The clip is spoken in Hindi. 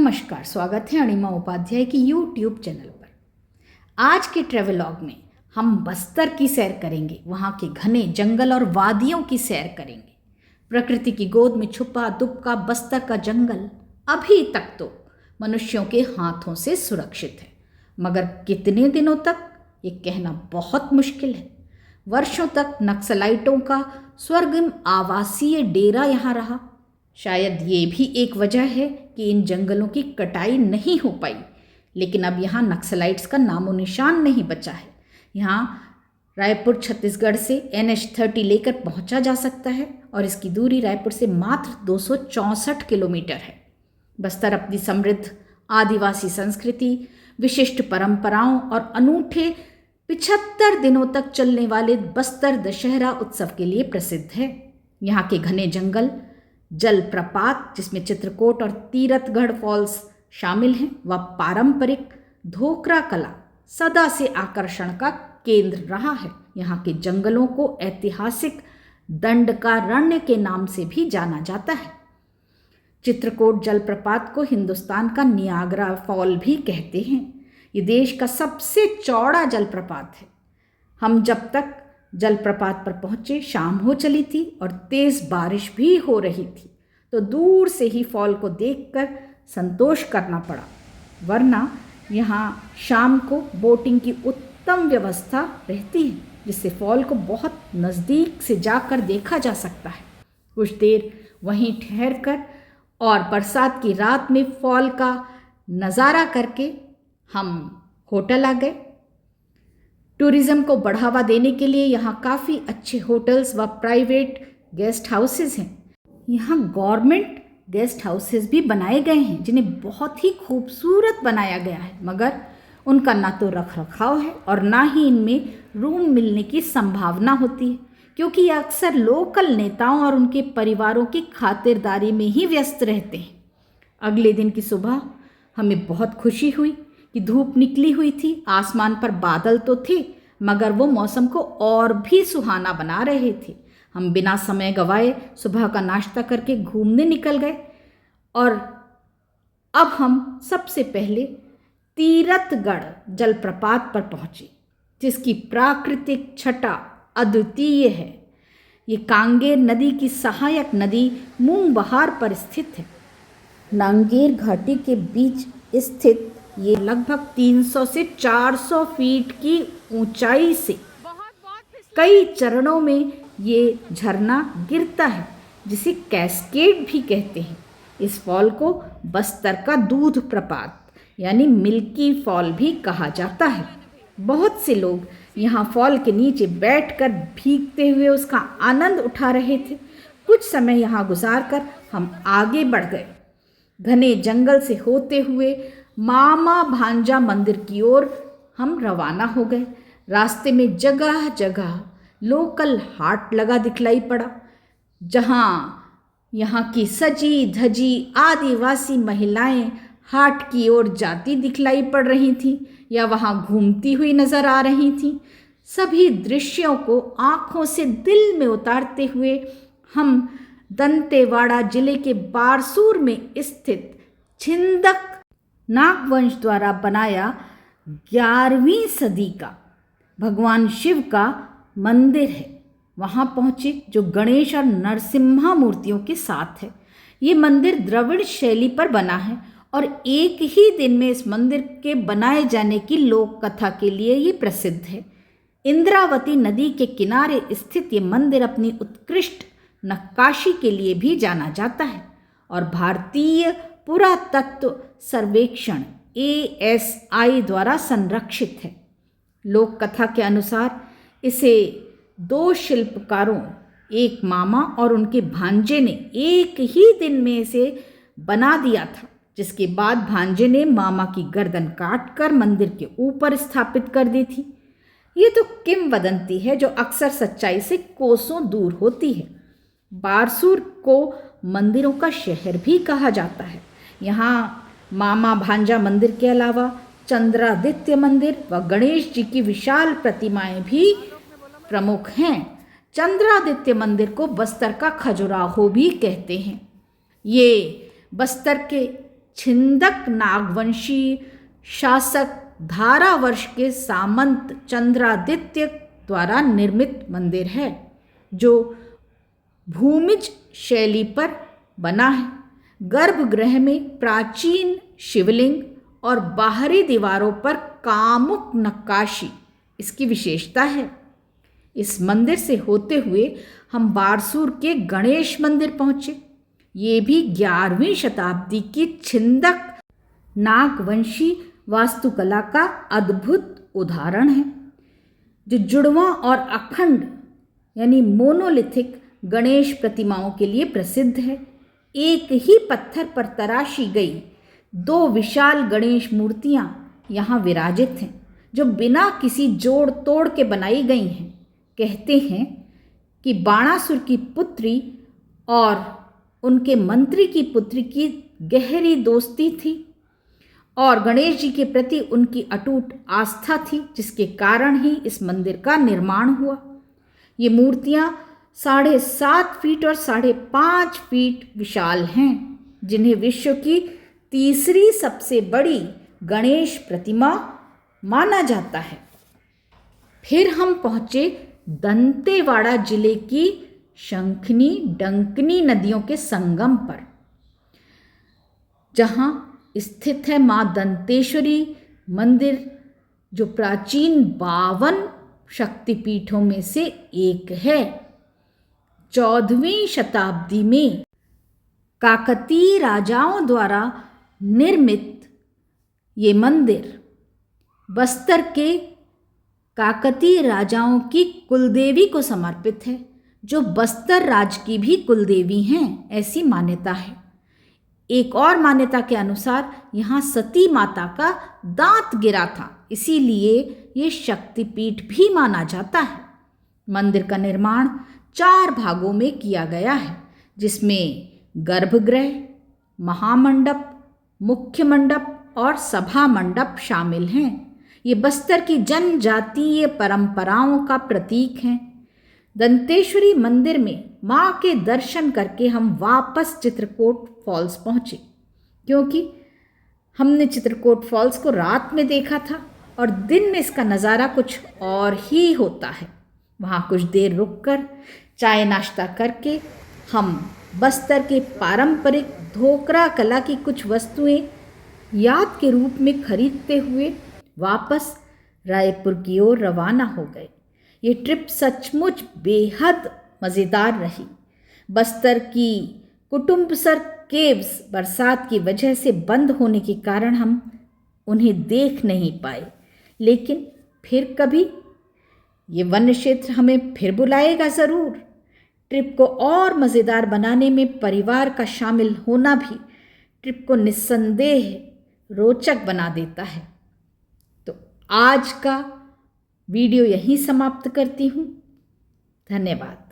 नमस्कार, स्वागत है अणिमा उपाध्याय की यूट्यूब चैनल पर। आज के ट्रेवलॉग में हम बस्तर की सैर करेंगे। वहाँ के घने जंगल और वादियों की सैर करेंगे। प्रकृति की गोद में छुपा दुबका बस्तर का जंगल अभी तक तो मनुष्यों के हाथों से सुरक्षित है, मगर कितने दिनों तक ये कहना बहुत मुश्किल है। वर्षों तक नक्सलाइटों का स्वर्गीय आवासीय डेरा यहाँ रहा। शायद ये भी एक वजह है कि इन जंगलों की कटाई नहीं हो पाई, लेकिन अब यहाँ नक्सलाइट्स का नामो निशान नहीं बचा है। यहाँ रायपुर छत्तीसगढ़ से NH-30 लेकर पहुँचा जा सकता है और इसकी दूरी रायपुर से मात्र 264 किलोमीटर है। बस्तर अपनी समृद्ध आदिवासी संस्कृति, विशिष्ट परंपराओं और अनूठे 75 दिनों तक चलने वाले बस्तर दशहरा उत्सव के लिए प्रसिद्ध है। यहाँ के घने जंगल, जलप्रपात जिसमें चित्रकोट और तीरथगढ़ फॉल्स शामिल हैं, व पारंपरिक धोकरा कला सदा से आकर्षण का केंद्र रहा है। यहाँ के जंगलों को ऐतिहासिक दंडकारण्य के नाम से भी जाना जाता है। चित्रकोट जलप्रपात को हिंदुस्तान का नियाग्रा फॉल भी कहते हैं। ये देश का सबसे चौड़ा जलप्रपात है। हम जब तक जलप्रपात पर पहुँचे शाम हो चली थी और तेज़ बारिश भी हो रही थी, तो दूर से ही फॉल को देखकर संतोष करना पड़ा, वरना यहाँ शाम को बोटिंग की उत्तम व्यवस्था रहती है, जिससे फॉल को बहुत नज़दीक से जाकर देखा जा सकता है। कुछ देर वहीं ठहरकर और बरसात की रात में फॉल का नज़ारा करके हम होटल आ गए। टूरिज़्म को बढ़ावा देने के लिए यहाँ काफ़ी अच्छे होटल्स व प्राइवेट गेस्ट हाउसेस हैं। यहाँ गवर्नमेंट गेस्ट हाउसेस भी बनाए गए हैं, जिन्हें बहुत ही खूबसूरत बनाया गया है, मगर उनका ना तो रख रखाव है और ना ही इनमें रूम मिलने की संभावना होती है, क्योंकि ये अक्सर लोकल नेताओं और उनके परिवारों की खातिरदारी में ही व्यस्त रहते हैं। अगले दिन की सुबह हमें बहुत खुशी हुई कि धूप निकली हुई थी, आसमान पर बादल तो थे, मगर वो मौसम को और भी सुहाना बना रहे थे। हम बिना समय गवाए सुबह का नाश्ता करके घूमने निकल गए और अब हम सबसे पहले तीरथगढ़ जलप्रपात पर पहुँचे, जिसकी प्राकृतिक छटा अद्वितीय है। ये कांगेर नदी की सहायक नदी मूंगबहार पर स्थित है। नांगेर घाटी के बीच स्थित ये लगभग 300 से 400 फीट की ऊंचाई से कई चरणों में ये झरना गिरता है, जिसे कैस्केड भी कहते हैं। इस फॉल को बस्तर का दूध प्रपात यानी मिल्की फॉल भी कहा जाता है। बहुत से लोग यहाँ फॉल के नीचे बैठकर भीगते हुए उसका आनंद उठा रहे थे। कुछ समय यहाँ गुजारकर हम आगे बढ़ गए। घने जंगल से होते हुए मामा भांजा मंदिर की ओर हम रवाना हो गए। रास्ते में जगह जगह लोकल हाट लगा दिखलाई पड़ा, जहाँ यहाँ की सजी धजी आदिवासी महिलाएं हाट की ओर जाती दिखलाई पड़ रही थीं या वहाँ घूमती हुई नजर आ रही थीं। सभी दृश्यों को आँखों से दिल में उतारते हुए हम दंतेवाड़ा जिले के बारसूर में स्थित छिंदक नागवंश द्वारा बनाया 11वीं सदी का भगवान शिव का मंदिर है, वहाँ पहुँचे, जो गणेश और नरसिम्हा मूर्तियों के साथ है। ये मंदिर द्रविड़ शैली पर बना है और एक ही दिन में इस मंदिर के बनाए जाने की लोक कथा के लिए ये प्रसिद्ध है। इंद्रावती नदी के किनारे स्थित ये मंदिर अपनी उत्कृष्ट नक्काशी के लिए भी जाना जाता है और भारतीय पुरातत्व सर्वेक्षण ASI द्वारा संरक्षित है। लोक कथा के अनुसार इसे 2 शिल्पकारों, एक मामा और उनके भांजे ने एक ही दिन में इसे बना दिया था, जिसके बाद भांजे ने मामा की गर्दन काटकर मंदिर के ऊपर स्थापित कर दी थी। ये तो किंवदंती है जो अक्सर सच्चाई से कोसों दूर होती है। बारसूर को मंदिरों का शहर भी कहा जाता है। यहाँ मामा भांजा मंदिर के अलावा चंद्रादित्य मंदिर व गणेश जी की विशाल प्रतिमाएं भी प्रमुख हैं। चंद्रादित्य मंदिर को बस्तर का खजुराहो भी कहते हैं। ये बस्तर के छिंदक नागवंशी शासक धारावर्ष के सामंत चंद्रादित्य द्वारा निर्मित मंदिर है, जो भूमिज शैली पर बना है। गर्भगृह में प्राचीन शिवलिंग और बाहरी दीवारों पर कामुक नक्काशी इसकी विशेषता है। इस मंदिर से होते हुए हम बारसूर के गणेश मंदिर पहुँचे। ये भी 11वीं शताब्दी की छिंदक नागवंशी वास्तुकला का अद्भुत उदाहरण है, जो जुड़वां और अखंड यानी मोनोलिथिक गणेश प्रतिमाओं के लिए प्रसिद्ध है। एक ही पत्थर पर तराशी गई 2 विशाल गणेश मूर्तियां यहाँ विराजित हैं, जो बिना किसी जोड़ तोड़ के बनाई गई हैं। कहते हैं कि बाणासुर की पुत्री और उनके मंत्री की पुत्री की गहरी दोस्ती थी और गणेश जी के प्रति उनकी अटूट आस्था थी, जिसके कारण ही इस मंदिर का निर्माण हुआ। ये मूर्तियाँ 7.5 फीट और 5.5 फीट विशाल हैं, जिन्हें विश्व की तीसरी सबसे बड़ी गणेश प्रतिमा माना जाता है। फिर हम पहुँचे दंतेवाड़ा जिले की शंखनी डंकनी नदियों के संगम पर, जहाँ स्थित है माँ दंतेश्वरी मंदिर, जो प्राचीन 52 शक्तिपीठों में से एक है। 14वीं शताब्दी में काकतीय राजाओं द्वारा निर्मित ये मंदिर बस्तर के काकतीय राजाओं की कुलदेवी को समर्पित है, जो बस्तर राज की भी कुलदेवी हैं, ऐसी मान्यता है। एक और मान्यता के अनुसार यहाँ सती माता का दांत गिरा था, इसीलिए ये शक्तिपीठ भी माना जाता है। मंदिर का निर्माण 4 भागों में किया गया है, जिसमें गर्भगृह, महामंडप, मुख्य मंडप और सभा मंडप शामिल हैं। ये बस्तर की जनजातीय परंपराओं का प्रतीक हैं। दंतेश्वरी मंदिर में माँ के दर्शन करके हम वापस चित्रकूट फॉल्स पहुँचे, क्योंकि हमने चित्रकूट फॉल्स को रात में देखा था और दिन में इसका नज़ारा कुछ और ही होता है। वहाँ कुछ देर रुककर चाय नाश्ता करके हम बस्तर के पारंपरिक ढोकरा कला की कुछ वस्तुएं याद के रूप में खरीदते हुए वापस रायपुर की ओर रवाना हो गए। ये ट्रिप सचमुच बेहद मज़ेदार रही। बस्तर की कुटुम्बसर केव्स बरसात की वजह से बंद होने के कारण हम उन्हें देख नहीं पाए, लेकिन फिर कभी ये वन्य क्षेत्र हमें फिर बुलाएगा ज़रूर। ट्रिप को और मज़ेदार बनाने में परिवार का शामिल होना भी ट्रिप को निस्संदेह रोचक बना देता है। तो आज का वीडियो यहीं समाप्त करती हूँ। धन्यवाद।